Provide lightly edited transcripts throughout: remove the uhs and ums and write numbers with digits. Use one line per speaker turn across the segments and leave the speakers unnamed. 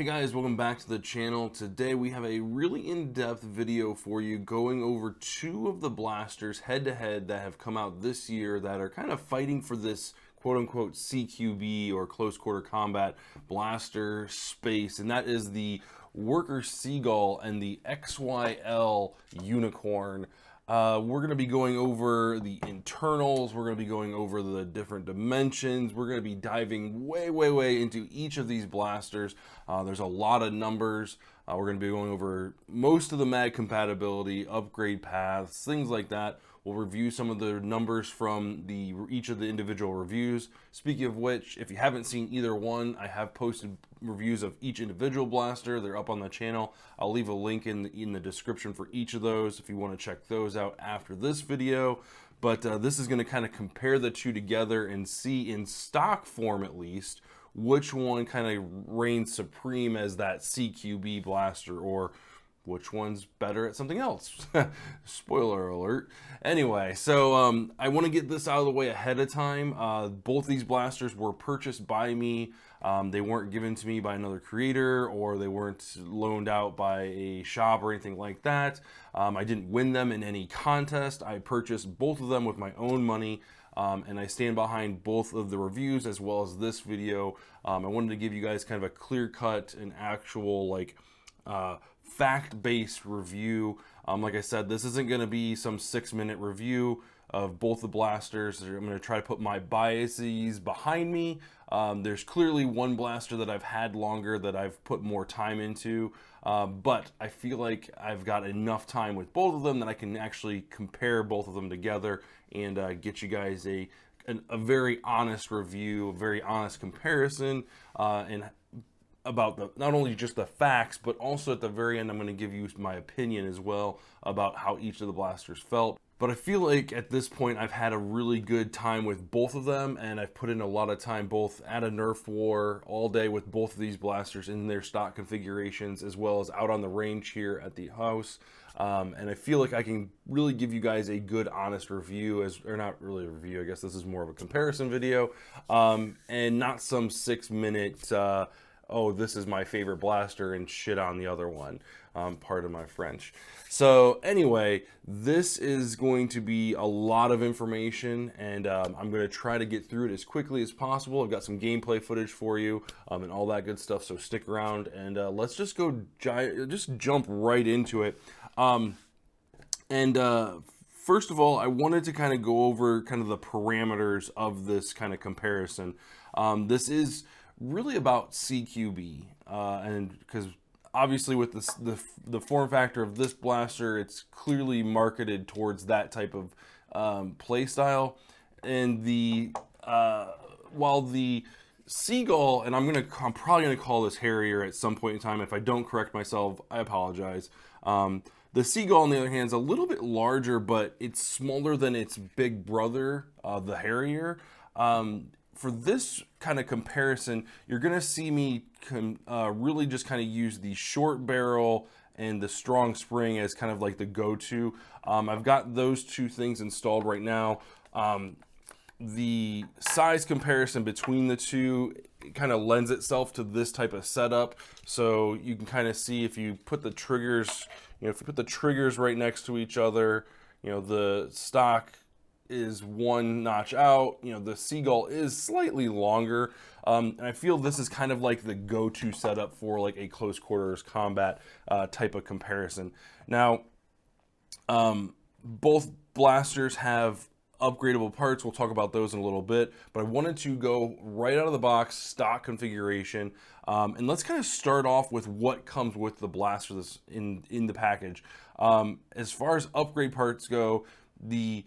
Hey guys, welcome back to the channel. Today we have a really in-depth video for you going over two of the blasters head-to-head that have come out this year that are kind of fighting for this quote-unquote CQB or close quarter combat blaster space, and that is the Worker Seagull and the XYL Unicorn. We're going to be going over the internals, we're going to be going over the different dimensions, we're going to be diving way into each of these blasters. There's a lot of numbers. We're going to be going over most of the mag compatibility, upgrade paths, things like that. We'll review some of the numbers from each of the individual reviews. Speaking of which, if you haven't seen either one, I have posted reviews of each individual blaster. They're up on the channel. I'll leave a link in the description for each of those if you want to check those out after this video. But this is going to kind of compare the two together and see in stock form at least which one kind of reigns supreme as that CQB blaster, or which one's better at something else. Spoiler alert. Anyway, so I want to get this out of the way ahead of time. Both these blasters were purchased by me. They weren't given to me by another creator, or they weren't loaned out by a shop or anything like that. I didn't win them in any contest. I purchased both of them with my own money. And I stand behind both of the reviews as well as this video. I wanted to give you guys kind of a clear cut and actual fact-based review. Like I said, this isn't going to be some 6-minute review of both the blasters. I'm going to try to put my biases behind me. There's clearly one blaster that I've had longer that I've put more time into, but I feel like I've got enough time with both of them that I can actually compare both of them together and get you guys a very honest review, a very honest comparison, and about not only just the facts, but also at the very end I'm going to give you my opinion as well about how each of the blasters felt. But I feel like at this point I've had a really good time with both of them, and I've put in a lot of time both at a Nerf war all day with both of these blasters in their stock configurations, as well as out on the range here at the house. And I feel like I can really give you guys a good honest review, or not really a review, I guess this is more of a comparison video, and not some 6-minute oh, this is my favorite blaster and shit on the other one. Pardon my French. So anyway, this is going to be a lot of information, and I'm going to try to get through it as quickly as possible. I've got some gameplay footage for you and all that good stuff, so stick around and let's just jump right into it. First of all, I wanted to kind of go over kind of the parameters of this kind of comparison. This is really about CQB, and because obviously with the form factor of this blaster, it's clearly marketed towards that type of play style. And while the Seagull, and I'm probably gonna call this Harrier at some point in time. If I don't correct myself, I apologize. The Seagull, on the other hand, is a little bit larger, but it's smaller than its big brother, the Harrier. For this kind of comparison, you're going to see me really just kind of use the short barrel and the strong spring as kind of like the go-to. I've got those two things installed right now. The size comparison between the two kind of lends itself to this type of setup. So you can kind of see if you put the triggers, right next to each other, the stock is one notch out. The Seagull is slightly longer, and I feel this is kind of like the go-to setup for like a close quarters combat type of comparison. Now, both blasters have upgradable parts. We'll talk about those in a little bit, but I wanted to go right out of the box stock configuration, and let's kind of start off with what comes with the blaster in the package. As far as upgrade parts go, the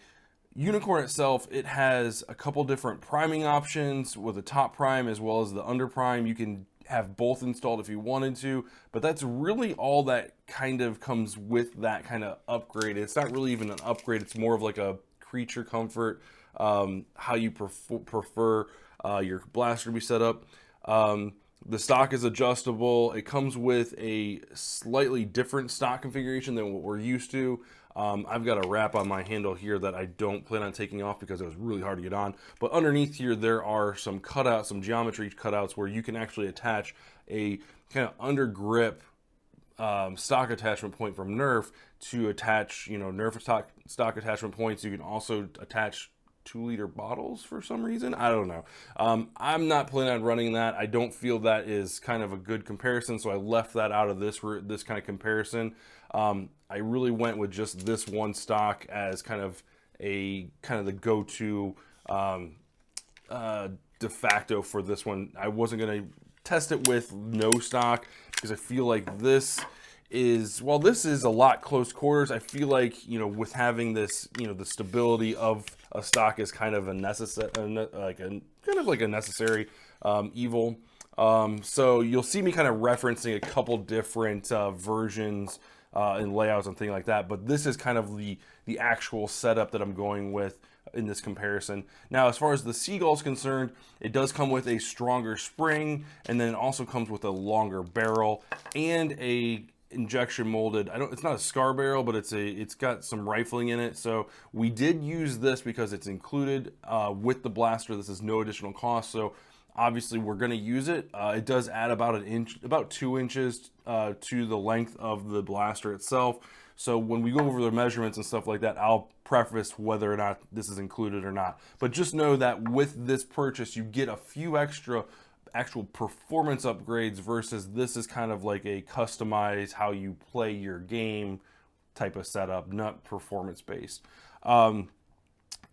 Unicorn itself, it has a couple different priming options with a top prime as well as the under prime. You can have both installed if you wanted to, but that's really all that kind of comes with that kind of upgrade. It's not really even an upgrade, it's more of like a creature comfort, how you prefer your blaster to be set up. The stock is adjustable. It comes with a slightly different stock configuration than what we're used to. I've got a wrap on my handle here that I don't plan on taking off because it was really hard to get on. But underneath here, there are some cutouts, some geometry cutouts where you can actually attach a kind of under grip stock attachment point from Nerf to attach, Nerf stock attachment points. You can also attach 2-liter bottles for some reason. I don't know. I'm not planning on running that. I don't feel that is kind of a good comparison, so I left that out of this kind of comparison. I really went with just this one stock as kind of the go-to de facto for this one. I wasn't going to test it with no stock because I feel like this is, while this is a lot close quarters, I feel like, with having this, the stability of a stock is kind of a necessary, like a necessary evil. So you'll see me kind of referencing a couple different versions and layouts and things like that, but this is kind of the actual setup that I'm going with in this comparison. Now, as far as the Seagull is concerned, it does come with a stronger spring, and then it also comes with a longer barrel and a injection molded, it's not a scar barrel, but it's got some rifling in it. So we did use this because it's included with the blaster. This is no additional cost, so obviously we're going to use it. It does add about 2 inches to the length of the blaster itself. So when we go over the measurements and stuff like that, I'll preface whether or not this is included or not. But just know that with this purchase, you get a few extra actual performance upgrades versus this is kind of like a customized how you play your game type of setup, not performance based.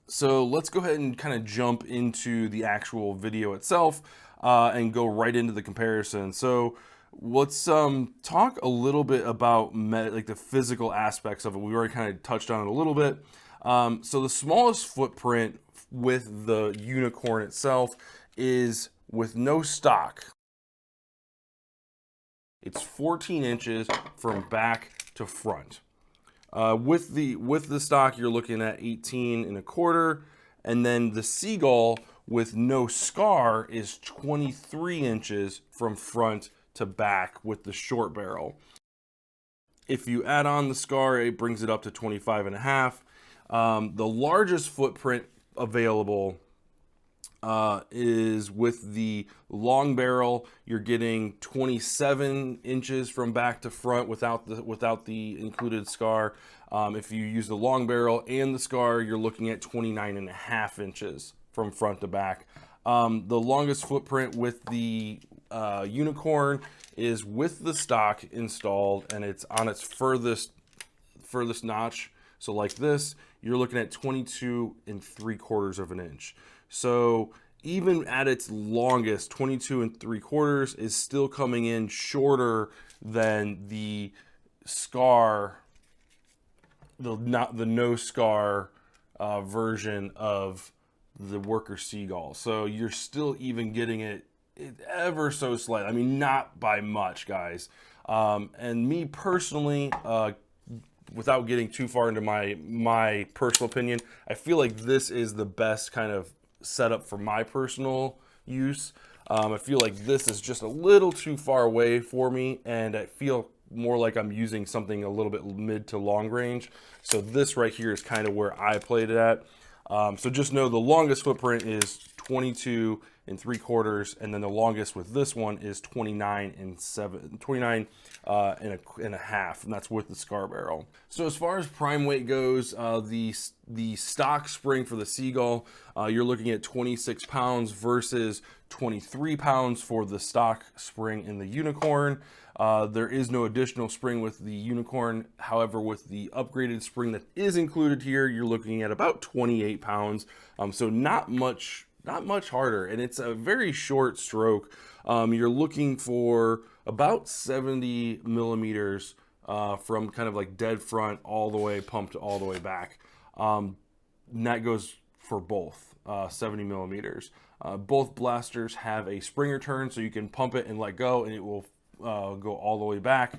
So let's go ahead and kind of jump into the actual video itself and go right into the comparison. So let's talk a little bit about like the physical aspects of it. We already kind of touched on it a little bit. So the smallest footprint with the Unicorn itself is with no stock. It's 14 inches from back to front. With the stock, you're looking at 18.25, and then the Seagull with no scar is 23 inches from front to back with the short barrel. If you add on the scar, it brings it up to 25.5. The largest footprint available is with the long barrel. You're getting 27 inches from back to front without the included scar. If you use the long barrel and the scar, you're looking at 29.5 inches from front to back. The longest footprint with the Unicorn is with the stock installed, and it's on its furthest notch. So like this, you're looking at 22.75 of an inch. So even at its longest, 22.75 is still coming in shorter than the scar, the no scar version of the Worker Seagull. So you're still even getting it ever so slight. I mean, not by much, guys. And me personally, without getting too far into my personal opinion, I feel like this is the best kind of setup for my personal use. I feel like this is just a little too far away for me, and I feel more like I'm using something a little bit mid to long range. So this right here is kind of where I played it at. So just know the longest footprint is 22.75, and then the longest with this one is 29.5, and that's with the scar barrel. So as far as prime weight goes, the stock spring for the Seagull, you're looking at 26 pounds versus 23 pounds for the stock spring in the Unicorn. There is no additional spring with the Unicorn. However, with the upgraded spring that is included here, you're looking at about 28 pounds. So not much harder, and it's a very short stroke. You're looking for about 70 millimeters from kind of like dead front all the way pumped all the way back. And that goes for both 70 millimeters. Both blasters have a spring return, so you can pump it and let go, and it will go all the way back,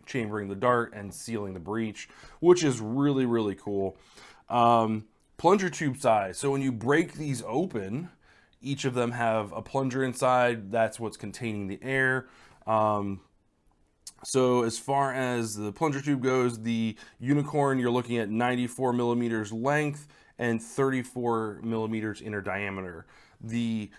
chambering the dart and sealing the breech, which is really, really cool. Plunger tube size. So when you break these open, each of them have a plunger inside. That's what's containing the air. So as far as the plunger tube goes, the Unicorn, you're looking at 94 millimeters length and 34 millimeters inner diameter. The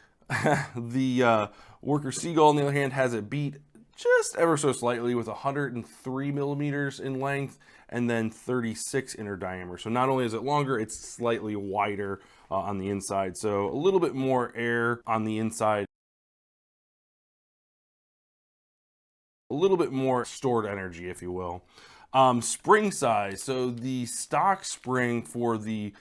the Worker Seagull, on the other hand, has it beat just ever so slightly with 103 millimeters in length and then 36 inner diameter. So not only is it longer, it's slightly wider on the inside. So a little bit more air on the inside, a little bit more stored energy, if you will. Spring size. So the stock spring for the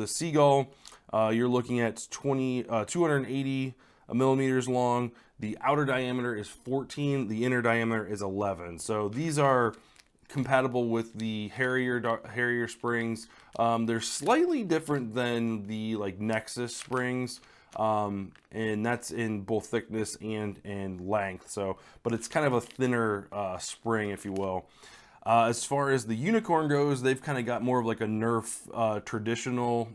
Seagull, you're looking at 280 millimeters long. The outer diameter is 14. The inner diameter is 11. So these are compatible with the Harrier springs. They're slightly different than the like Nexus springs, and that's in both thickness and length. So, but it's kind of a thinner spring, if you will. As far as the Unicorn goes, they've kind of got more of like a Nerf traditional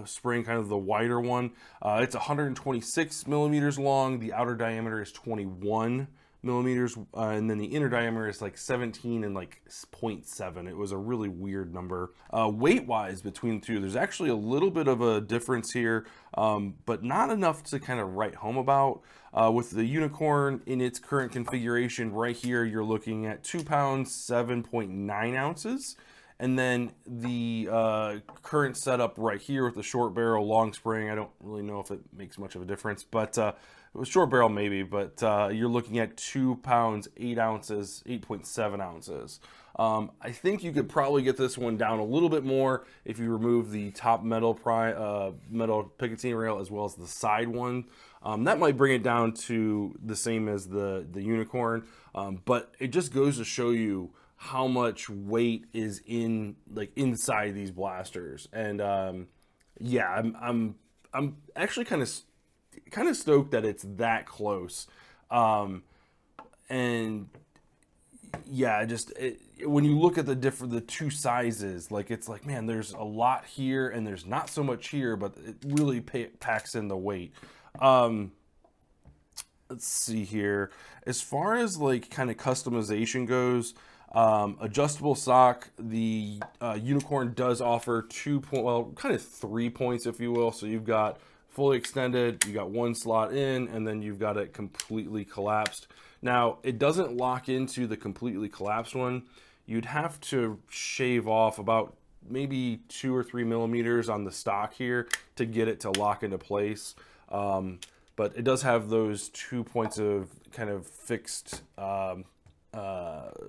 spring, kind of the wider one. It's 126 millimeters long. The outer diameter is 21 millimeters, and then the inner diameter is like 17 and like 0.7. It was a really weird number. Weight-wise between the two, there's actually a little bit of a difference here, but not enough to kind of write home about. With the Unicorn in its current configuration right here, you're looking at 2 pounds, 7.9 ounces. And then the current setup right here with the short barrel, long spring, I don't really know if it makes much of a difference, but it was short barrel maybe, but you're looking at 2 pounds, 8 ounces, 8.7 ounces. I think you could probably get this one down a little bit more if you remove the top metal Picatinny rail as well as the side one. That might bring it down to the same as the Unicorn, but it just goes to show you how much weight is inside these blasters. And yeah, I'm actually kind of stoked that it's that close. And yeah, when you look at the two sizes, like it's like, man, there's a lot here and there's not so much here, but it really packs in the weight. Let's see here. As far as like kind of customization goes, adjustable stock, the Unicorn does offer 3 points, if you will. So you've got fully extended, you got one slot in, and then you've got it completely collapsed. Now, it doesn't lock into the completely collapsed one. You'd have to shave off about maybe 2 or 3 millimeters on the stock here to get it to lock into place. But it does have those 2 points of kind of fixed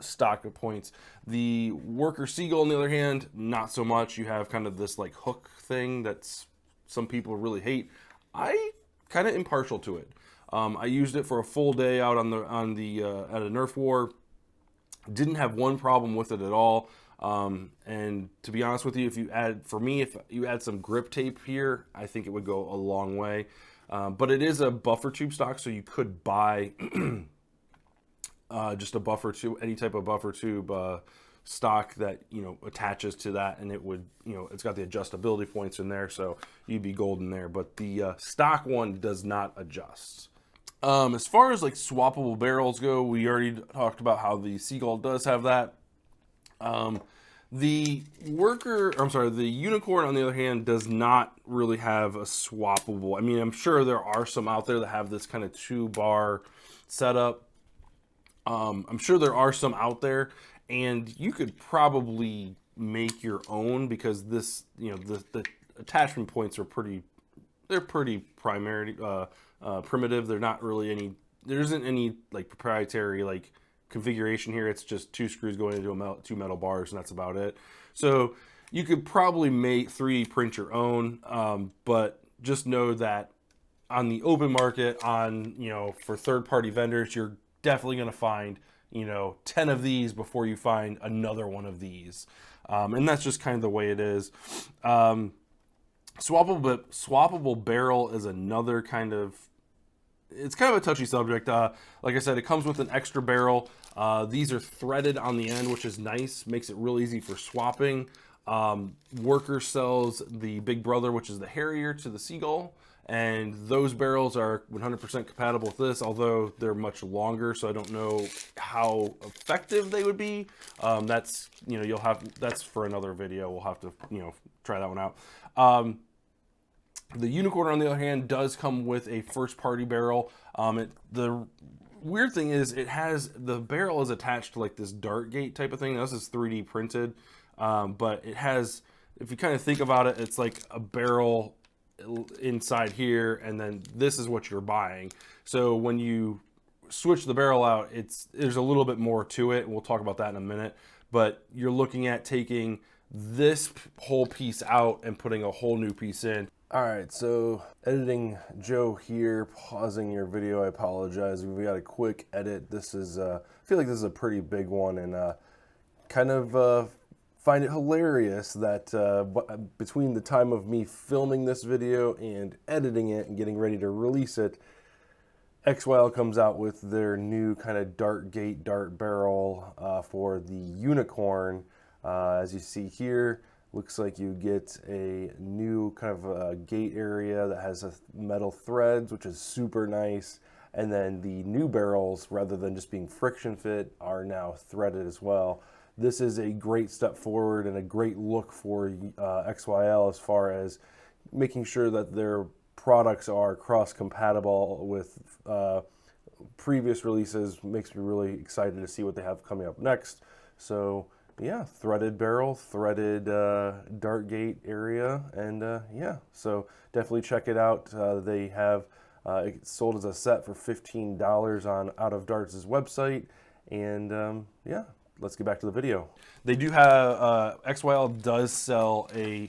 stock points. The Worker Seagull, on the other hand, not so much. You have kind of this like hook thing that's some people really hate. I kind of impartial to it. I used it for a full day out on the at a Nerf war. Didn't have one problem with it at all. And to be honest with you, if you add some grip tape here, I think it would go a long way. But it is a buffer tube stock, so you could buy just a buffer tube, any type of buffer tube stock that attaches to that, and it would it's got the adjustability points in there, so you'd be golden there. But the stock one does not adjust. As far as like swappable barrels go, we already talked about how the Seagull does have that. The Unicorn, on the other hand, does not really have a swappable. I mean, I'm sure there are some out there that have this kind of 2-bar setup. I'm sure there are some out there, and you could probably make your own, because this, the attachment points are pretty primitive. They're not really there isn't any like proprietary like configuration here. It's just 2 screws going into 2 metal bars, and that's about it. So you could probably 3D print your own, but just know that on the open market, for third-party vendors, you're definitely going to find 10 of these before you find another one of these, and that's just kind of the way it is. Swappable barrel is another it's kind of a touchy subject. Like I said, it comes with an extra barrel. These are threaded on the end, which is nice, makes it real easy for swapping. Worker sells the big brother, which is the Harrier, to the Seagull, and those barrels are 100% compatible with this, although they're much longer, so I don't know how effective they would be. That's, you know, that's for another video. We'll have to, you know, try that one out. The Unicorn, on the other hand, does come with a first-party barrel. The weird thing is the barrel is attached to like this dart gate type of thing. Now, this is 3D printed, but it has, if you kind of think about it, it's like a barrel inside here, and then this is what you're buying. So when you switch the barrel out, there's a little bit more to it. We'll talk about that in a minute, but you're looking at taking this whole piece out and putting a whole new piece in. All right, so editing Joe here, pausing your video. I apologize. We got a quick edit. This is, I feel like this is a pretty big one, and kind of find it hilarious that between the time of me filming this video and editing it and getting ready to release it, XYL comes out with their new kind of dart gate, dart barrel for the Unicorn. As you see here, looks like you get a new kind of gate area that has metal threads, which is super nice. And then the new barrels, rather than just being friction fit, are now threaded as well. This is a great step forward and a great look for XYL as far as making sure that their products are cross-compatible with previous releases. Makes me really excited to see what they have coming up next. So yeah, threaded barrel, threaded dart gate area, and yeah, so definitely check it out. They have it sold as a set for $15 on Out of Darts' website, and yeah, let's get back to the video. They do have XYL does sell a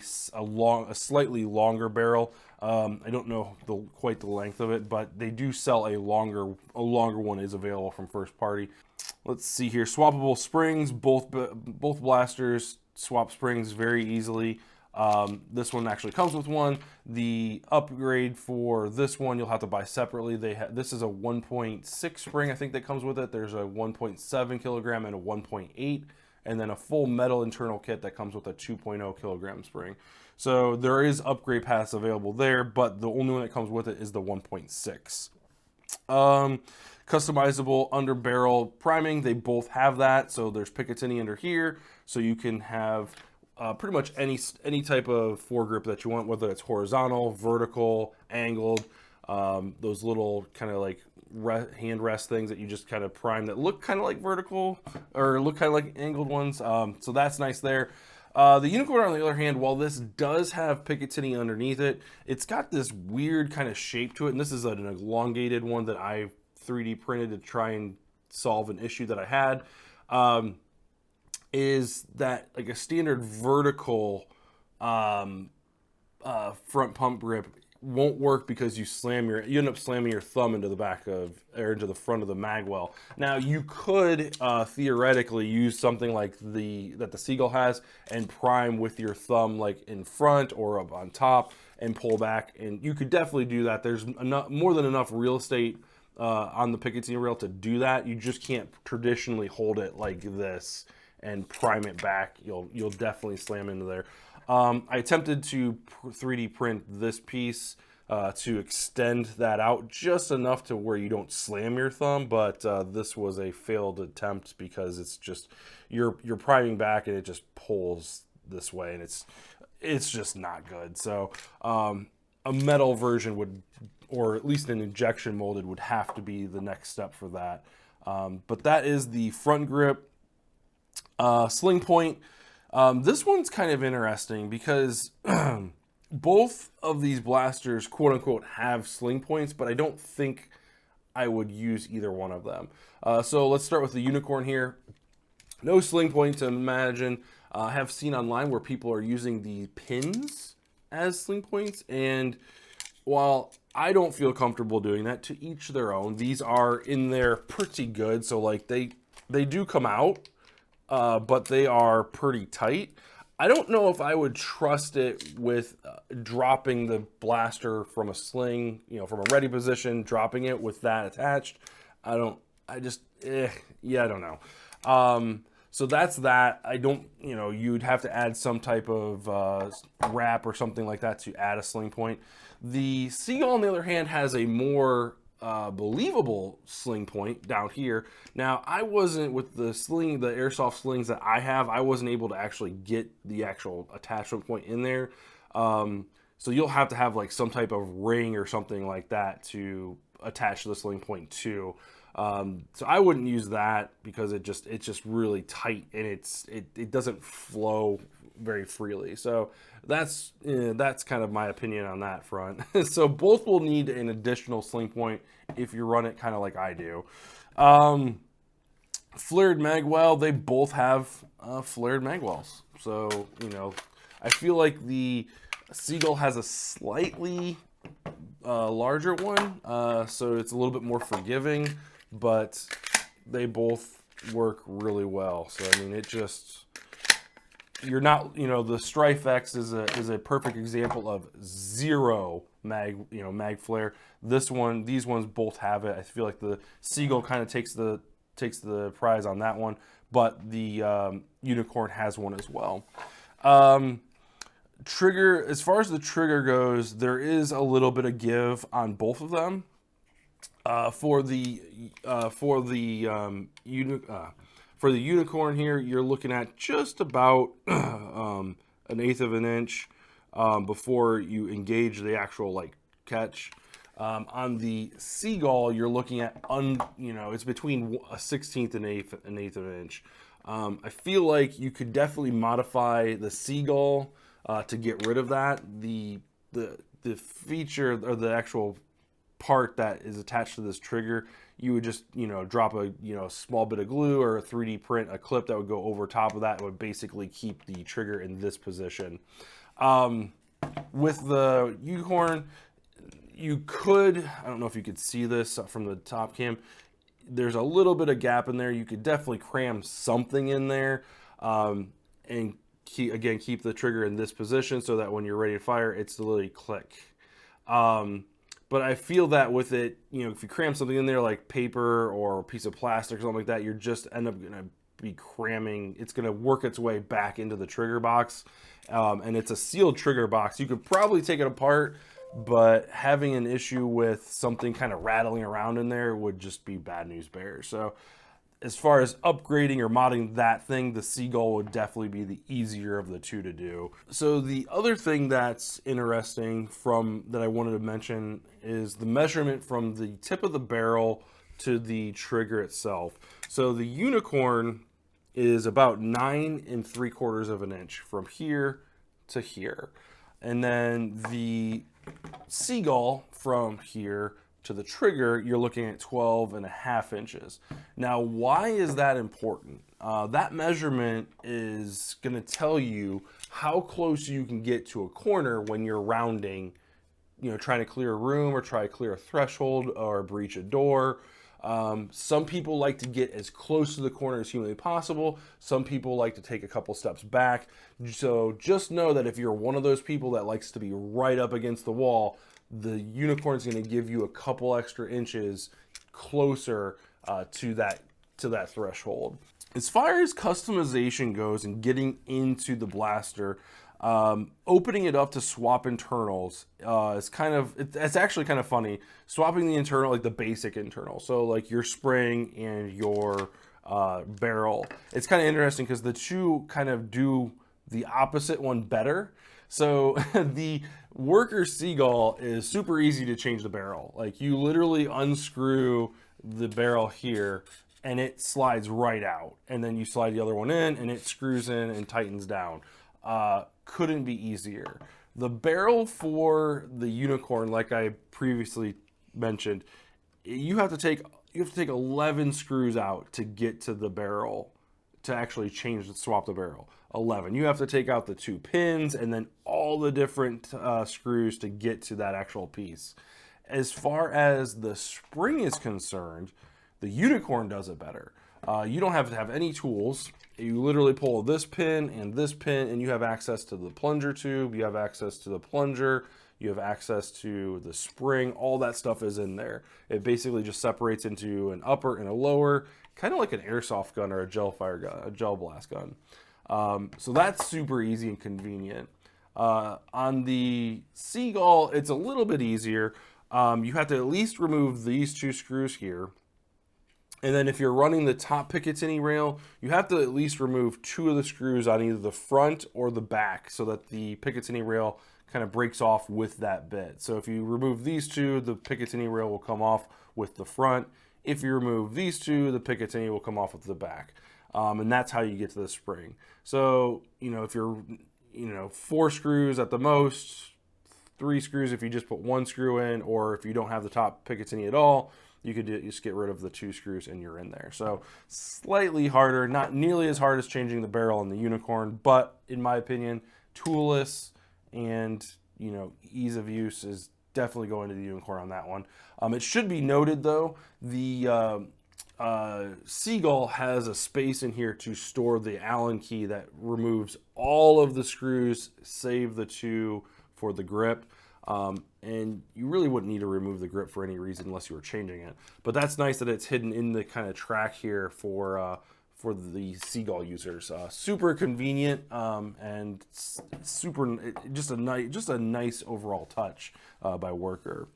slightly longer barrel. I don't know quite the length of it, but they do sell a longer one is available from first party. Let's see here, swappable springs. Both blasters swap springs very easily. This one actually comes with one. The upgrade for this one you'll have to buy separately. This is a 1.6 spring, I think, that comes with it. There's a 1.7 kilogram and a 1.8, and then a full metal internal kit that comes with a 2.0 kilogram spring. So there is upgrade paths available there, but the only one that comes with it is the 1.6. Customizable under barrel priming, they both have that. So there's Picatinny under here, so you can have pretty much any type of foregrip that you want, whether it's horizontal, vertical, angled. Those little kind of like hand rest things that you just kind of prime that look kind of like vertical or look kind of like angled ones. So that's nice there. The Unicorn, on the other hand, while this does have Picatinny underneath it, it's got this weird kind of shape to it, and this is an elongated one that I 3D printed to try and solve an issue that I had. Is that like a standard vertical front pump grip won't work because you end up slamming your thumb into the back of, or into the front of the magwell. Now you could theoretically use something like that the Seagull has and prime with your thumb like in front or up on top and pull back, and you could definitely do that. There's more than enough real estate on the Picatinny rail to do that. You just can't traditionally hold it like this and prime it back. You'll definitely slam into there. I attempted to 3D print this piece to extend that out just enough to where you don't slam your thumb, but this was a failed attempt because it's just you're priming back and it just pulls this way, and it's just not good. So a metal version would, or at least an injection molded, would have to be the next step for that. But that is the front grip. Sling point. This one's kind of interesting because both of these blasters, quote unquote, have sling points, but I don't think I would use either one of them. So let's start with the Unicorn here. No sling point to imagine. I have seen online where people are using the pins as sling points, and while I don't feel comfortable doing that, to each their own. These are in there pretty good, so like they do come out, but they are pretty tight. I don't know if I would trust it with dropping the blaster from a sling, from a ready position, dropping it with that attached. I don't know. So that's that. I don't, you know, you'd have to add some type of wrap or something like that to add a sling point. The Seagull, on the other hand, has a more believable sling point down here. Now, I wasn't, with the airsoft slings that I have, I wasn't able to actually get the actual attachment point in there. So you'll have to have like some type of ring or something like that to attach the sling point to. So I wouldn't use that because it's just really tight, and it doesn't flow very freely. So that's kind of my opinion on that front. So both will need an additional sling point if you run it kind of like I do. Flared magwell, they both have flared magwells. So, you know, I feel like the Seagull has a slightly larger one, so it's a little bit more forgiving, but they both work really well. So I mean, you're not, you know, the Strife X is a perfect example of zero mag flare. These ones both have it. I feel like the Seagull kind of takes the prize on that one, but the Unicorn has one as well. Trigger, as far as the trigger goes, there is a little bit of give on both of them. For the Unicorn here, you're looking at just about an eighth of an inch before you engage the actual like catch. On the Seagull, you're looking at it's between a 1/16 and an eighth of an inch. I feel like you could definitely modify the Seagull to get rid of that. The feature, or the actual part that is attached to this trigger, you would just, you know, drop a small bit of glue or a 3D print a clip that would go over top of that. It would basically keep the trigger in this position. With the Unicorn, you could, I don't know if you could see this from the top cam, there's a little bit of gap in there. You could definitely cram something in there, and keep the trigger in this position so that when you're ready to fire, it's literally click. But I feel that with it, you know, if you cram something in there like paper or a piece of plastic or something like that, you're just end up going to be cramming. It's going to work its way back into the trigger box. And it's a sealed trigger box. You could probably take it apart, but having an issue with something kind of rattling around in there would just be bad news bears. So as far as upgrading or modding that thing, the Seagull would definitely be the easier of the two to do. So the other thing that's interesting that I wanted to mention is the measurement from the tip of the barrel to the trigger itself. So the Unicorn is about 9 3/4 of an inch from here to here. And then the Seagull from here to the trigger, you're looking at 12.5 inches. Now, why is that important? That measurement is going to tell you how close you can get to a corner when you're rounding, you know, trying to clear a room or try to clear a threshold or breach a door. Some people like to get as close to the corner as humanly possible. Some people like to take a couple steps back. So just know that if you're one of those people that likes to be right up against the wall, the Unicorn is going to give you a couple extra inches closer to that threshold. As far as customization goes and getting into the blaster, opening it up to swap internals is it's actually kind of funny. Swapping the internal, like the basic internal, so like your spring and your barrel. It's kind of interesting because the two kind of do the opposite one better. So the Worker Seagull is super easy to change the barrel. Like you literally unscrew the barrel here and it slides right out. And then you slide the other one in and it screws in and tightens down. Couldn't be easier. The barrel for the Unicorn, like I previously mentioned, you have to take 11 screws out to get to the barrel to actually swap the barrel. 11. You have to take out the 2 pins and then all the different screws to get to that actual piece. As far as the spring is concerned, the Unicorn does it better. You don't have to have any tools. You literally pull this pin and you have access to the plunger tube. You have access to the plunger. You have access to the spring. All that stuff is in there. It basically just separates into an upper and a lower, kind of like an airsoft gun or a gel fire gun, a gel blast gun. So that's super easy and convenient. On the Seagull, it's a little bit easier. You have to at least remove these two screws here. And then if you're running the top Picatinny rail, you have to at least remove two of the screws on either the front or the back so that the Picatinny rail kind of breaks off with that bit. So if you remove these two, the Picatinny rail will come off with the front. If you remove these two, the Picatinny will come off with the back. And that's how you get to the spring. So, if you're, 4 screws at the most, 3 screws if you just put 1 screw in, or if you don't have the top Picatinny at all, you could just get rid of the 2 screws and you're in there. So slightly harder, not nearly as hard as changing the barrel on the Unicorn, but in my opinion, toolless and ease of use is definitely going to the Unicorn on that one. It should be noted though, the Seagull has a space in here to store the Allen key that removes all of the screws, save the 2 for the grip. And you really wouldn't need to remove the grip for any reason unless you were changing it. But that's nice that it's hidden in the kind of track here for the Seagull users. Super convenient and super just a nice overall touch by Worker.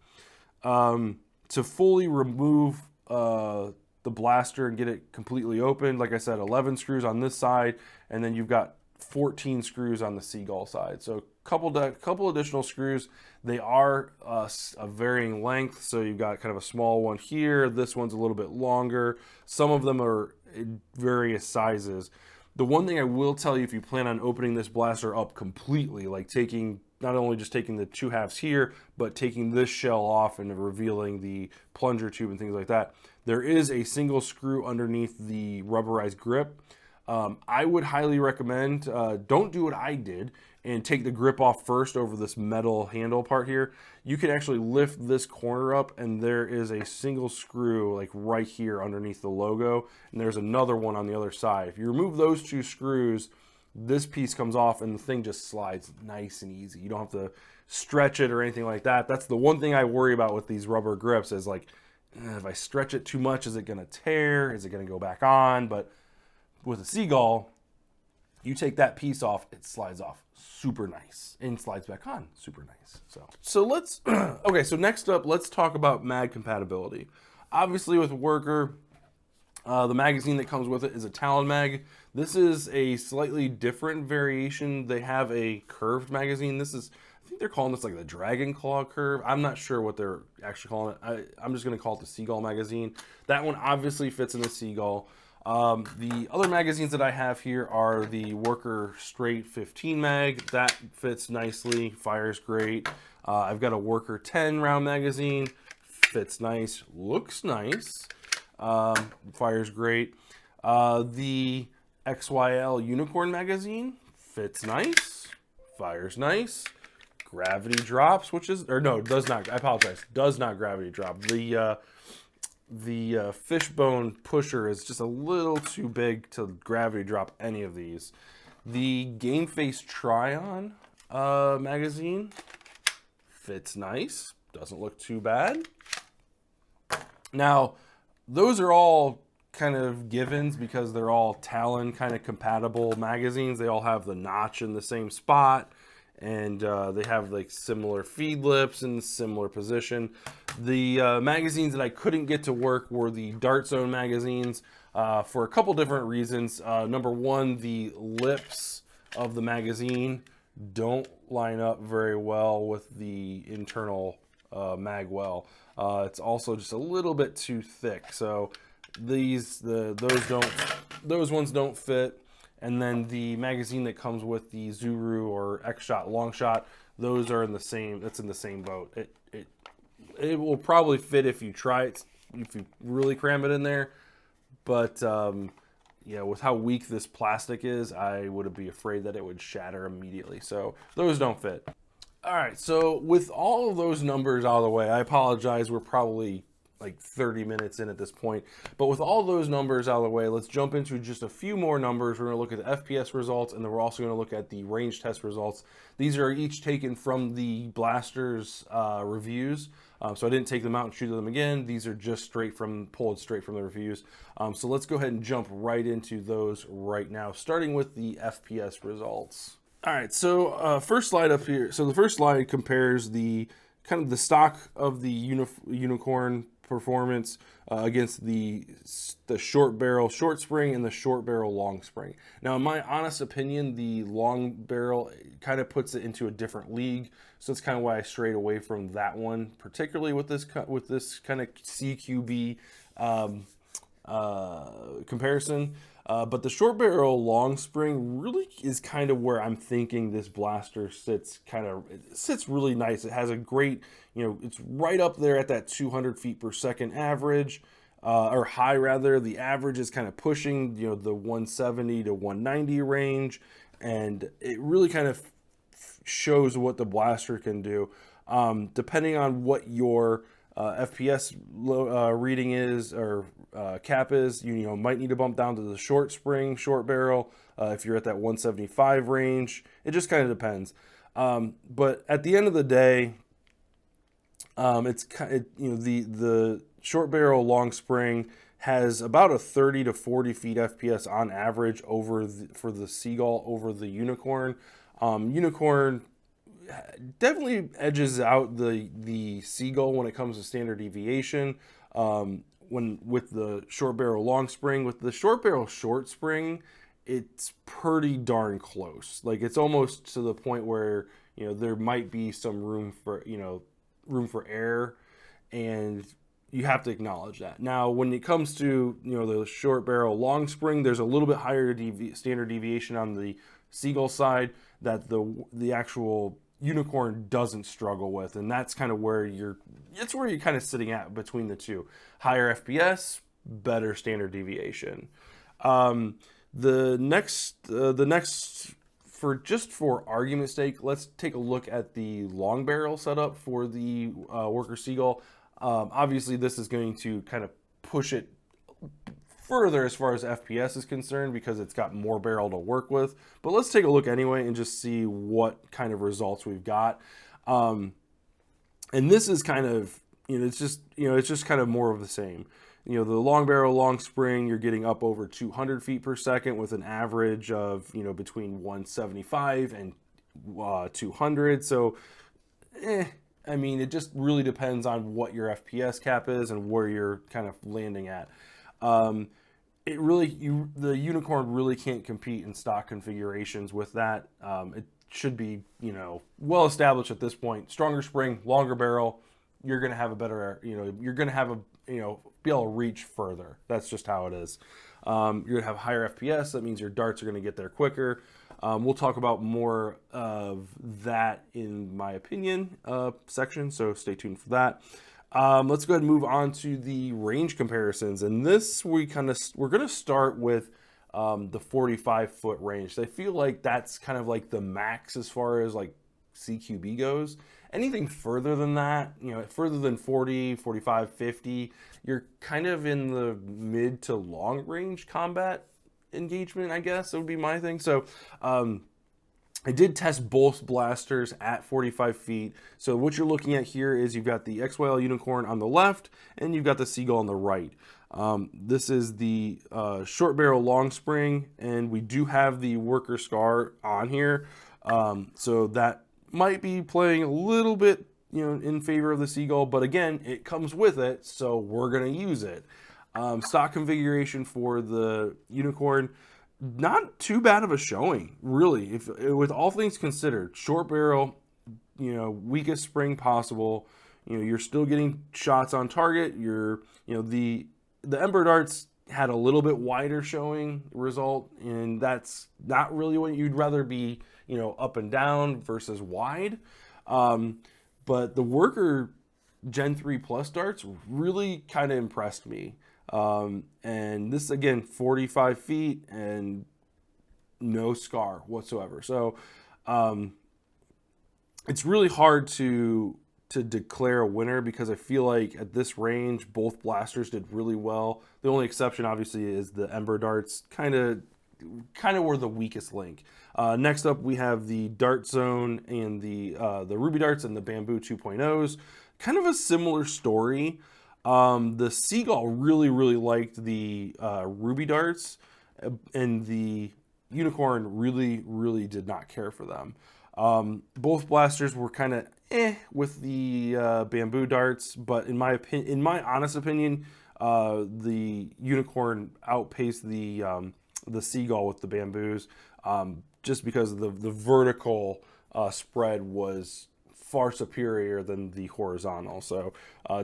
To fully remove the blaster and get it completely open, like I said, 11 screws on this side, and then you've got 14 screws on the Seagull side. So couple additional screws. They are a varying length, so you've got kind of a small one here. This one's a little bit longer. Some of them are in various sizes. The one thing I will tell you, if you plan on opening this blaster up completely, like not only just taking the 2 halves here, but taking this shell off and revealing the plunger tube and things like that, there is a single screw underneath the rubberized grip. I would highly recommend, don't do what I did and take the grip off first over this metal handle part here. You can actually lift this corner up and there is a single screw like right here underneath the logo, and there's another one on the other side. If you remove those 2 screws, this piece comes off and the thing just slides nice and easy. You don't have to stretch it or anything like that. That's the one thing I worry about with these rubber grips is like, if I stretch it too much, is it gonna tear? Is it gonna go back on? But with a Seagull, you take that piece off, it slides off super nice and slides back on super nice. So let's, okay, so next up, let's talk about mag compatibility. Obviously with Worker, the magazine that comes with it is a Talon mag. This is a slightly different variation. They have a curved magazine. I think they're calling this like the Dragon Claw curve. I'm not sure what they're actually calling it. I'm just gonna call it the Seagull magazine. That one obviously fits in the Seagull. The other magazines that I have here are the Worker Straight 15 mag. That fits nicely, fires great. I've got a Worker 10 round magazine, fits nice, looks nice, fires great. The XYL Unicorn magazine fits nice, fires nice. Gravity drops, does not, I apologize, does not gravity drop. The fishbone pusher is just a little too big to gravity drop any of these. The Game Face Try-On magazine fits nice, doesn't look too bad. Now, those are all kind of givens because they're all Talon kind of compatible magazines. They all have the notch in the same spot, and they have like similar feed lips in similar position. The magazines that I couldn't get to work were the Dart Zone magazines for a couple different reasons. Number one, the lips of the magazine don't line up very well with the internal mag well. It's also just a little bit too thick, so those ones don't fit. And then the magazine that comes with the Zuru or X-Shot long shot, those are in the same. That's in the same boat. It will probably fit if you try it, if you really cram it in there. But yeah, with how weak this plastic is, I would be afraid that it would shatter immediately. So those don't fit. All right. So with all of those numbers out of the way, I apologize. We're probably like 30 minutes in at this point. But with all those numbers out of the way, let's jump into just a few more numbers. We're going to look at the FPS results, and then we're also going to look at the range test results. These are each taken from the blasters reviews. So I didn't take them out and shoot them again. These are just pulled straight from the reviews. So let's go ahead and jump right into those right now, starting with the FPS results. All right, so first slide up here. So the first slide compares the kind of the stock of the unicorn performance against the short barrel short spring and the short barrel long spring. Now, in my honest opinion, the long barrel kind of puts it into a different league. So that's kind of why I strayed away from that one, particularly with this kind of CQB comparison. But the short barrel long spring really is kind of where I'm thinking this blaster sits really nice. It has a great, it's right up there at that 200 feet per second average, or high rather. The average is kind of pushing, the 170 to 190 range, and it really kind of shows what the blaster can do. Depending on what your FPS reading is, or cap is, you might need to bump down to the short spring, short barrel, if you're at that 175 range. It just kind of depends. But at the end of the day, the short barrel long spring has about a 30 to 40 feet FPS on average for the Seagull over the Unicorn. Unicorn definitely edges out the Seagull when it comes to standard deviation. With the short barrel long spring, with the short barrel short spring, it's pretty darn close. Like, it's almost to the point where there might be some room for error, and you have to acknowledge that. Now, when it comes to the short barrel long spring, there's a little bit higher standard deviation on the Seagull side that the actual Unicorn doesn't struggle with, and that's kind of where you're kind of sitting at between the two. Higher FPS, better standard deviation. The next for argument's sake, let's take a look at the long barrel setup for the Worker Seagull. Obviously, this is going to kind of push it further as far as FPS is concerned because it's got more barrel to work with. But let's take a look anyway and just see what kind of results we've got. And this is kind of, it's just kind of more of the same. The long barrel long spring, you're getting up over 200 feet per second with an average of, between 175 and 200. So, I mean, it just really depends on what your FPS cap is and where you're kind of landing at. The Unicorn really can't compete in stock configurations with that. It should be, well established at this point. Stronger spring, longer barrel, you're going to have a better, you're going to have be able to reach further. That's just how it is. You're going to have higher FPS. That means your darts are going to get there quicker. We'll talk about more of that in my opinion section, so stay tuned for that. Let's go ahead and move on to the range comparisons. And this, we're going to start with the 45-foot range. So I feel like that's kind of like the max as far as like CQB goes. Anything further than that, further than 40, 45, 50, you're kind of in the mid to long range combat engagement, I guess. That would be my thing. So, I did test both blasters at 45 feet. So what you're looking at here is you've got the XYL Unicorn on the left and you've got the Seagull on the right. This is the short barrel long spring, and we do have the Worker Scar on here. So that might be playing a little bit, in favor of the Seagull, but again, it comes with it, so we're gonna use it. Stock configuration for the Unicorn, not too bad of a showing, really. If with all things considered, short barrel, weakest spring possible. You're still getting shots on target. The Ember darts had a little bit wider showing result, and that's not really what you'd rather be, up and down versus wide. But the Worker Gen 3 Plus darts really kind of impressed me. And this, again, 45 feet and no scar whatsoever. So it's really hard to to declare a winner because I feel like at this range, both blasters did really well. The only exception, obviously, is the Ember darts. Kind of were the weakest link. Next up, we have the Dart Zone and the Ruby darts and the Bamboo 2.0s. Kind of a similar story. The Seagull really liked the Ruby darts, and the Unicorn really did not care for them. Both blasters were kind of with the Bamboo darts, but in my honest opinion, the Unicorn outpaced the Seagull with the Bamboos, just because the vertical spread was far superior than the horizontal. So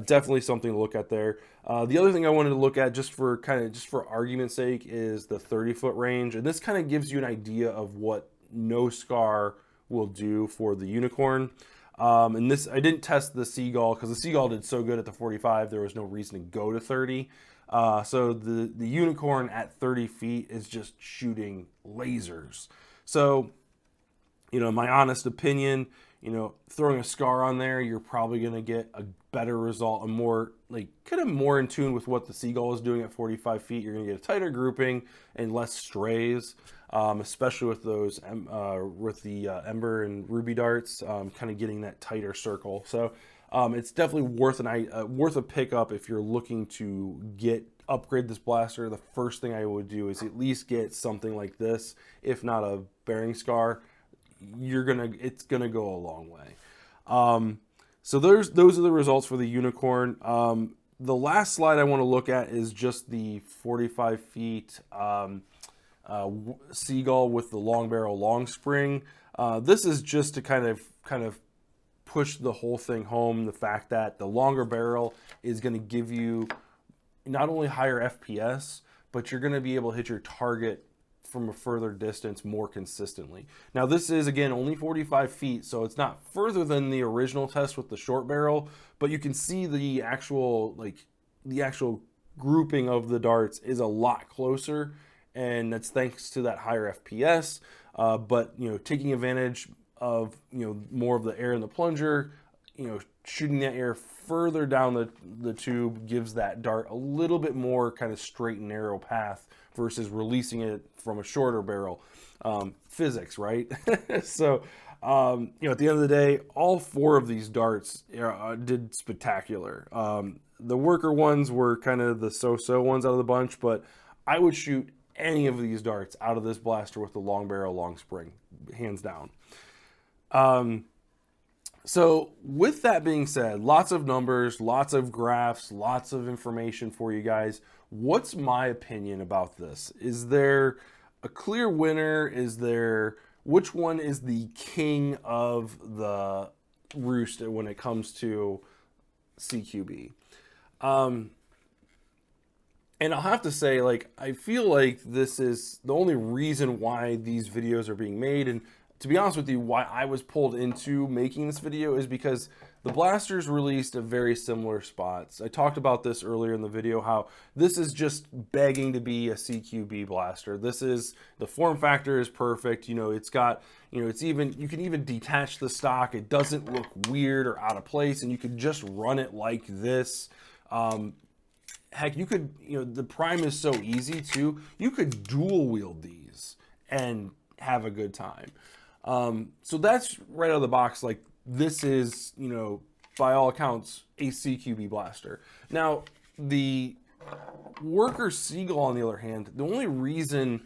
definitely something to look at there. The other thing I wanted to look at just for argument's sake is the 30-foot range, and this kind of gives you an idea of what no scar will do for the Unicorn. And this, I didn't test the Seagull because the Seagull did so good at the 45, there was no reason to go to 30. So the Unicorn at 30 feet is just shooting lasers. So, you know, my honest opinion, you know, throwing a scar on there, you're probably going to get a better result, a more, like, kind of more in tune with what the Seagull is doing at 45 feet. You're going to get a tighter grouping and less strays, especially with those, with the Ember and Ruby darts, kind of getting that tighter circle. So it's definitely worth a pickup if you're looking to upgrade this blaster. The first thing I would do is at least get something like this, if not a bearing scar. It's gonna go a long way. So those are the results for the Unicorn. The last slide I want to look at is just the 45 feet Seagull with the long barrel long spring. This is just to kind of push the whole thing home, the fact that the longer barrel is going to give you not only higher FPS, but you're going to be able to hit your target from a further distance more consistently. Now this is, again, only 45 feet, so it's not further than the original test with the short barrel, but you can see the actual grouping of the darts is a lot closer, and that's thanks to that higher FPS. But, you know, taking advantage of, you know, more of the air in the plunger, you know, shooting that air further down the tube gives that dart a little bit more kind of straight and narrow path versus releasing it from a shorter barrel. Physics, right? So, you know, at the end of the day, all four of these darts did spectacular. The worker ones were kind of the so-so ones out of the bunch, but I would shoot any of these darts out of this blaster with the long barrel, long spring, hands down. So with that being said, lots of numbers, lots of graphs, lots of information for you guys. What's my opinion about this? Is there a clear winner? Which one is the king of the roost when it comes to CQB? And I'll have to say, like, I feel like this is the only reason why these videos are being made, and to be honest with you, why I was pulled into making this video is because the blasters released at very similar spots. I talked about this earlier in the video, how this is just begging to be a CQB blaster. The form factor is perfect. You know, it's got, you know, you can even detach the stock. It doesn't look weird or out of place, and you could just run it like this. Heck, you could, you know, the Prime is so easy too. You could dual wield these and have a good time. So that's right out of the box. Like, this is, you know, by all accounts, a CQB blaster. Now, the Worker Seagull, on the other hand, the only reason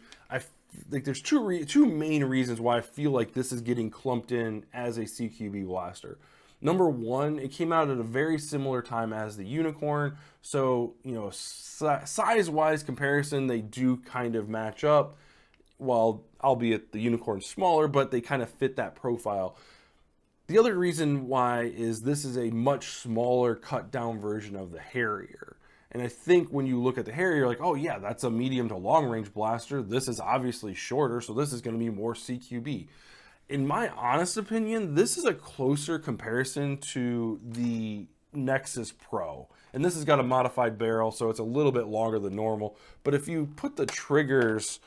there's two main reasons why I feel like this is getting clumped in as a CQB blaster. Number one, it came out at a very similar time as the Unicorn, so, you know, size-wise comparison, they do kind of match up. Well, albeit the Unicorn's smaller, but they kind of fit that profile. The other reason why is this is a much smaller, cut-down version of the Harrier. And I think when you look at the Harrier, you're like, oh yeah, that's a medium to long-range blaster. This is obviously shorter, so this is going to be more CQB. In my honest opinion, this is a closer comparison to the Nexus Pro. And this has got a modified barrel, so it's a little bit longer than normal. But if you put the triggers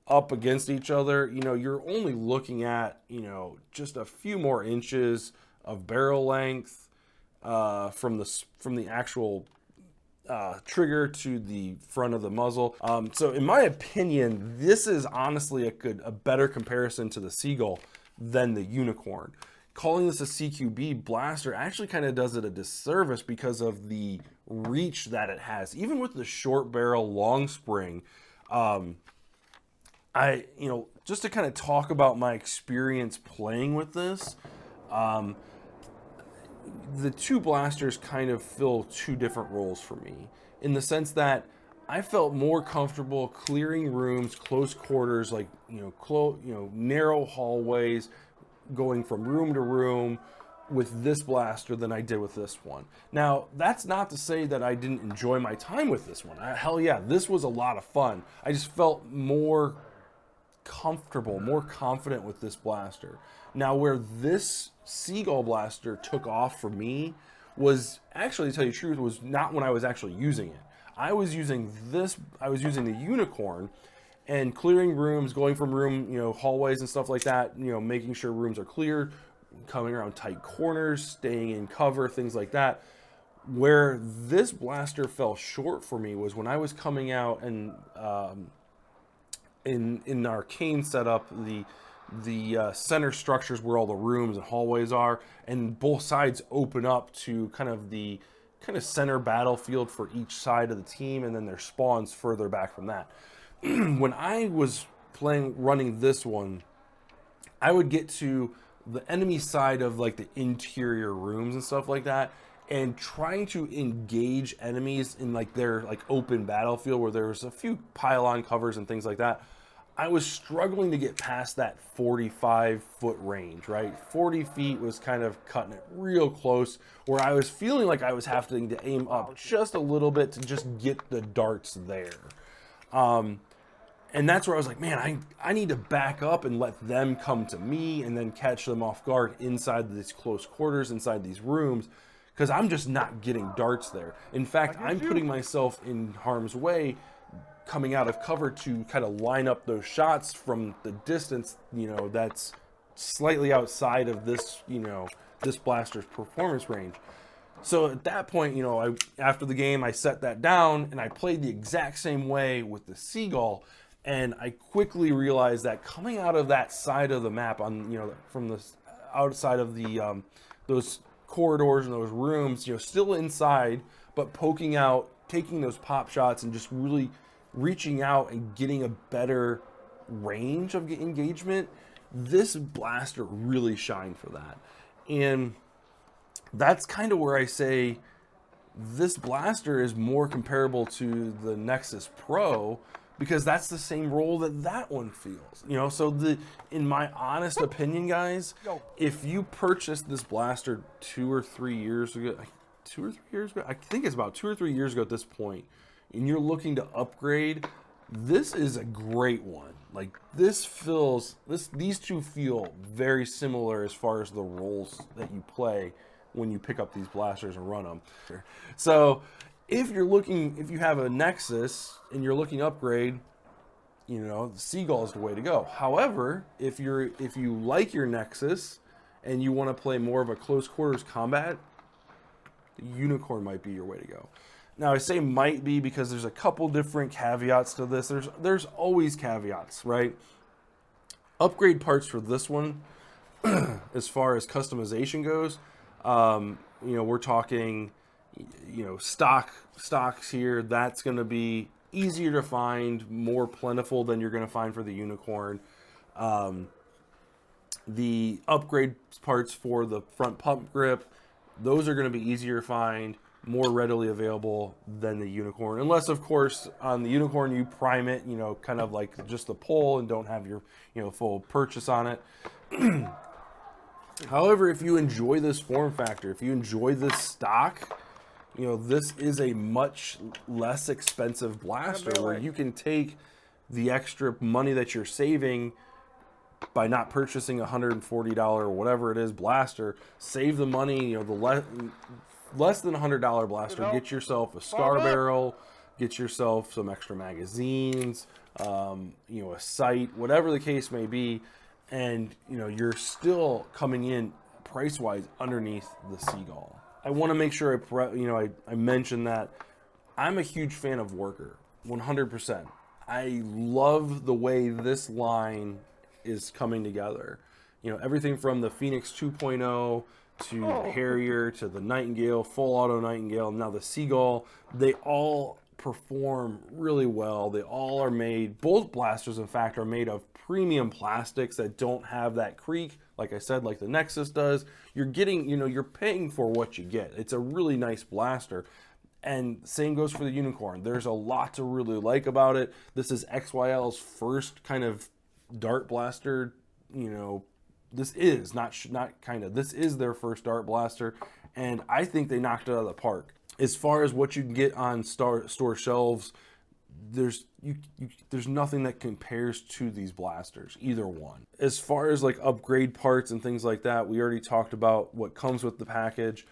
up against each other, you know, you're only looking at, you know, just a few more inches of barrel length. from the actual trigger to the front of the muzzle. So in my opinion, this is honestly a better comparison to the Seagull than the Unicorn. Calling this a CQB blaster actually kind of does it a disservice because of the reach that it has. Even with the short barrel long spring, just to kind of talk about my experience playing with this, the two blasters kind of fill two different roles for me, in the sense that I felt more comfortable clearing rooms, close quarters, like narrow hallways, going from room to room with this blaster than I did with this one. Now, that's not to say that I didn't enjoy my time with this one. Hell yeah, this was a lot of fun. I just felt more comfortable, more confident with this blaster. Now, where this Seagull blaster took off for me was, actually, to tell you the truth, was not when I was actually using it. I was using the Unicorn and clearing rooms, going from room, hallways and stuff like that, making sure rooms are clear, coming around tight corners, staying in cover, things like that. Where this blaster fell short for me was when I was coming out and in arcane setup, the center structures where all the rooms and hallways are, and both sides open up to kind of the center battlefield for each side of the team, and then their spawns further back from that. When I was running this one, I would get to the enemy side of like the interior rooms and stuff like that, and trying to engage enemies in like their open battlefield where there's a few pylon covers and things like that. I was struggling to get past that 45-foot range, right? 40 feet was kind of cutting it real close, where I was feeling like I was having to aim up just a little bit to just get the darts there. And that's where I was like, man, I need to back up and let them come to me and then catch them off guard inside these close quarters, inside these rooms, because I'm just not getting darts there. In fact, I'm putting myself in harm's way coming out of cover to kind of line up those shots from the distance, that's slightly outside of this, this blaster's performance range. So at that point, after the game, I set that down and I played the exact same way with the Seagull. And I quickly realized that coming out of that side of the map from the outside of the, those corridors and those rooms, still inside, but poking out, taking those pop shots and just really reaching out and getting a better range of engagement, this blaster really shined for that. And that's kind of where I say this blaster is more comparable to the Nexus Pro, because that's the same role that one feels. So in my honest opinion, guys, if you purchased this blaster 2 or 3 years ago, I think it's about 2 or 3 years ago at this point, and you're looking to upgrade, this is a great one. Like, these two feel very similar as far as the roles that you play when you pick up these blasters and run them. So if you have a Nexus and you're looking to upgrade, the Seagull is the way to go. However, if you like your Nexus and you want to play more of a close quarters combat, the Unicorn might be your way to go. Now, I say might be because there's a couple different caveats to this. There's always caveats, right? Upgrade parts for this one, as far as customization goes, we're talking, stocks here. That's going to be easier to find, more plentiful than you're going to find for the Unicorn. The upgrade parts for the front pump grip, those are going to be easier to find, more readily available than the Unicorn, unless of course on the Unicorn you prime it, kind of like just the pull and don't have your full purchase on it. However, if you enjoy this form factor, if you enjoy this stock, this is a much less expensive blaster where you can take the extra money that you're saving by not purchasing a $140 or whatever it is blaster, save the money, the less than $100 blaster, get yourself a star barrel, get yourself some extra magazines, a sight, whatever the case may be, and you're still coming in price-wise underneath the Seagull. I want to make sure I mention that I'm a huge fan of Worker, 100%. I love the way this line is coming together. Everything from the Phoenix 2.0 to the Harrier to the Nightingale, full auto Nightingale, now the Seagull, they all perform really well. They all are made, both blasters in fact are made of premium plastics that don't have that creak, like I said, like the Nexus does. You're getting, you're paying for what you get. It's a really nice blaster. And same goes for the Unicorn. There's a lot to really like about it. This is XYL's first kind of dart blaster. This is this is their first dart blaster, and I think they knocked it out of the park. As far as what you can get on store shelves, there's nothing that compares to these blasters, either one. As far as like upgrade parts and things like that, we already talked about what comes with the package.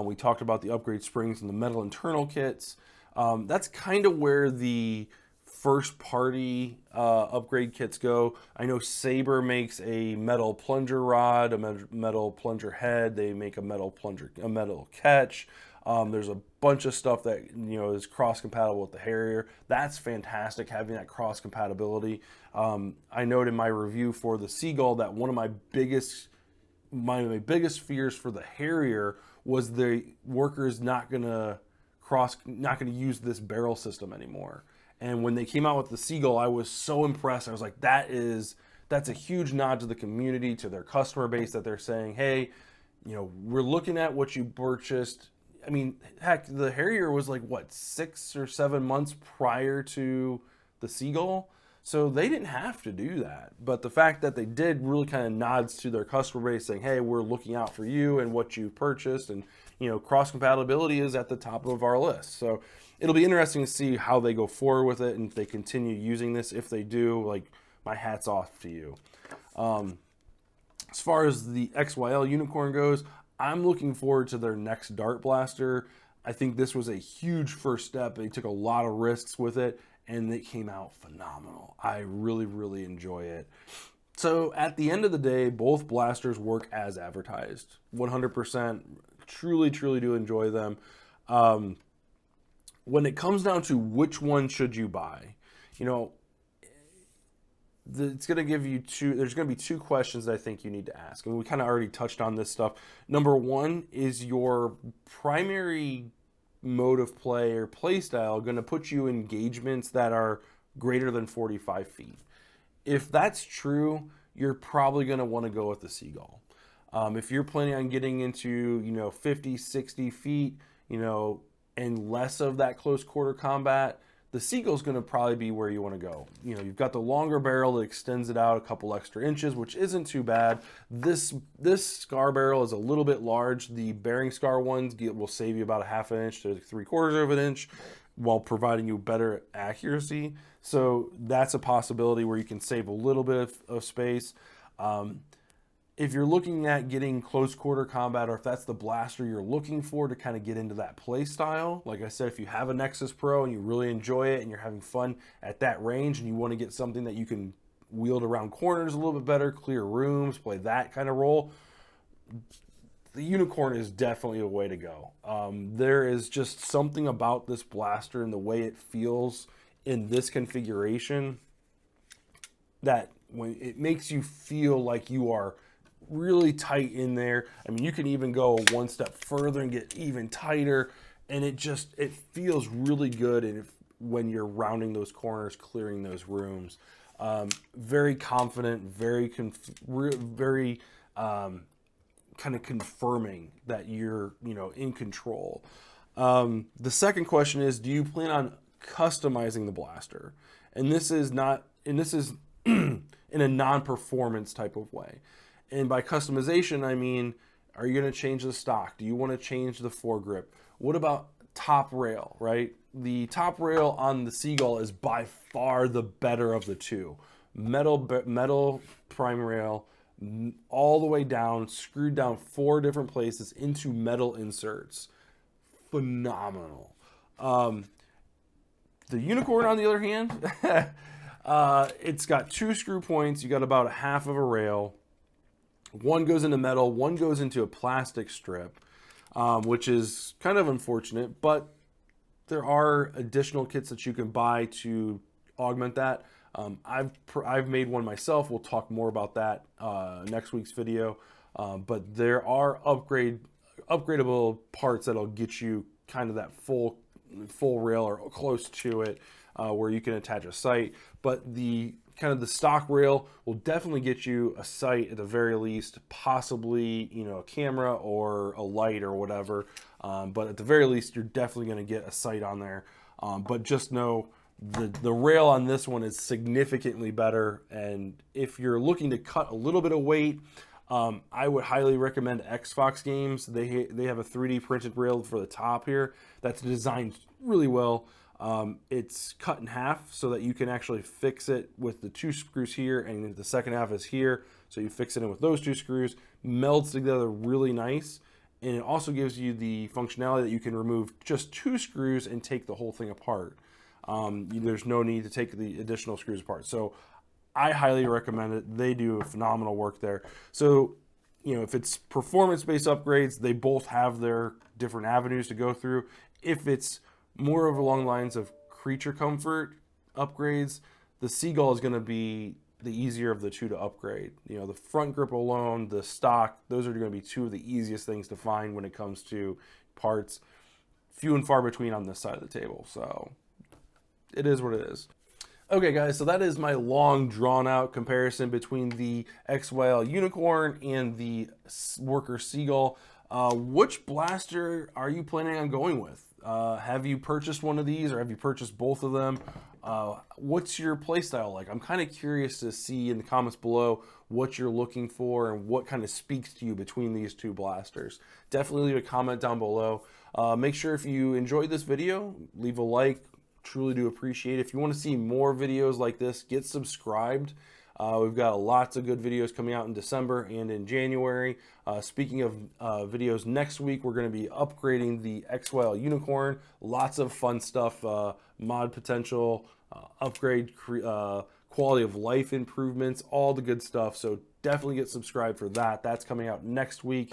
We talked about the upgrade springs and the metal internal kits. That's kind of where the first party upgrade kits go. I know Sabre makes a metal plunger rod, a metal plunger head. They make a metal catch. There's a bunch of stuff that is cross compatible with the Harrier. That's fantastic, having that cross compatibility. I noted in my review for the Seagull that one of my biggest fears for the Harrier was the Worker's not gonna use this barrel system anymore. And when they came out with the Seagull, I was so impressed. I was like, that's a huge nod to the community, to their customer base, that they're saying, hey, we're looking at what you purchased. I mean, heck, the Harrier was like, what, 6 or 7 months prior to the Seagull? So they didn't have to do that. But the fact that they did really kind of nods to their customer base, saying, hey, we're looking out for you and what you purchased. And, cross compatibility is at the top of our list. So it'll be interesting to see how they go forward with it and if they continue using this. If they do, like, my hat's off to you. As far as the XYL Unicorn goes, I'm looking forward to their next dart blaster. I think this was a huge first step. They took a lot of risks with it, and it came out phenomenal. I really, really enjoy it. So at the end of the day, both blasters work as advertised. 100%. Truly, truly do enjoy them. When it comes down to which one should you buy, it's going to give you there's going to be two questions that I think you need to ask. And we kind of already touched on this stuff. Number one, is your primary mode of play or play style going to put you in engagements that are greater than 45 feet? If that's true, you're probably going to want to go with the Seagull. If you're planning on getting into, 50, 60 feet, and less of that close quarter combat, the Seagull's going to probably be where you want to go. You've got the longer barrel that extends it out a couple extra inches, which isn't too bad. This scar barrel is a little bit large. The bearing scar ones will save you about a half an inch to 3/4 of an inch while providing you better accuracy. So that's a possibility where you can save a little bit of space. If you're looking at getting close quarter combat, or if that's the blaster you're looking for to kind of get into that play style, like I said, if you have a Nexus Pro and you really enjoy it and you're having fun at that range and you want to get something that you can wield around corners a little bit better, clear rooms, play that kind of role, the Unicorn is definitely a way to go. There is just something about this blaster and the way it feels in this configuration that when it makes you feel like you are really tight in there. I mean, you can even go one step further and get even tighter, and it feels really good. And when you're rounding those corners, clearing those rooms, very confident, very kind of confirming that you're in control. The second question is, do you plan on customizing the blaster? And this is in a non-performance type of way. And by customization, I mean, are you going to change the stock? Do you want to change the foregrip? What about top rail, right? The top rail on the Seagull is by far the better of the two. Metal prime rail, all the way down, screwed down 4 different places into metal inserts. Phenomenal. The Unicorn, on the other hand, it's got 2 screw points. You got about a half of a rail. One goes into metal, one goes into a plastic strip. which is kind of unfortunate, but there are additional kits that you can buy to augment that. I've made one myself. We'll talk more about that next week's video. But there are upgradable parts that'll get you kind of that full rail or close to it, where you can attach a sight. But the kind of the stock rail will definitely get you a sight at the very least, possibly, you know, a camera or a light or whatever. But at the very least, you're definitely going to get a sight on there. But just know the rail on this one is significantly better. And if you're looking to cut a little bit of weight, I would highly recommend Xbox Games. They have a 3D printed rail for the top here that's designed really well. It's cut in half so that you can actually fix it with the 2 screws here, and the second half is here. So you fix it in with those 2 screws, melds together really nice. And it also gives you the functionality that you can remove just 2 screws and take the whole thing apart. There's no need to take the additional screws apart. So I highly recommend it. They do phenomenal work there. So, you know, if it's performance-based upgrades, they both have their different avenues to go through. If it's more of along the lines of creature comfort upgrades, the Seagull is going to be the easier of the 2 to upgrade. You know, the front grip alone, the stock, those are going to be 2 of the easiest things to find when it comes to parts. Few and far between on this side of the table. So it is what it is. Okay guys, so that is my long drawn out comparison between the XYL Unicorn and the Worker Seagull. Which blaster are you planning on going with? Have you purchased one of these, or have you purchased both of them? What's your playstyle like? I'm kind of curious to see in the comments below what you're looking for and what kind of speaks to you between these 2 blasters. Definitely leave a comment down below. Make sure if you enjoyed this video, leave a like. Truly do appreciate it. If you want to see more videos like this, get subscribed. We've got lots of good videos coming out in December and in January. Speaking of videos, next week we're going to be upgrading the XYL Unicorn. Lots of fun stuff, mod potential, upgrade, quality of life improvements, all the good stuff. So definitely get subscribed for that. That's coming out next week.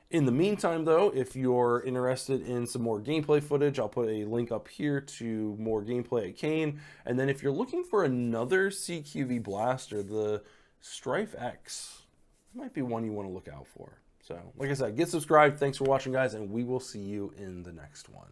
In the meantime, though, if you're interested in some more gameplay footage, I'll put a link up here to more gameplay at Kane. And then if you're looking for another CQB blaster, the Strife X might be one you want to look out for. So, like I said, get subscribed. Thanks for watching, guys, and we will see you in the next one.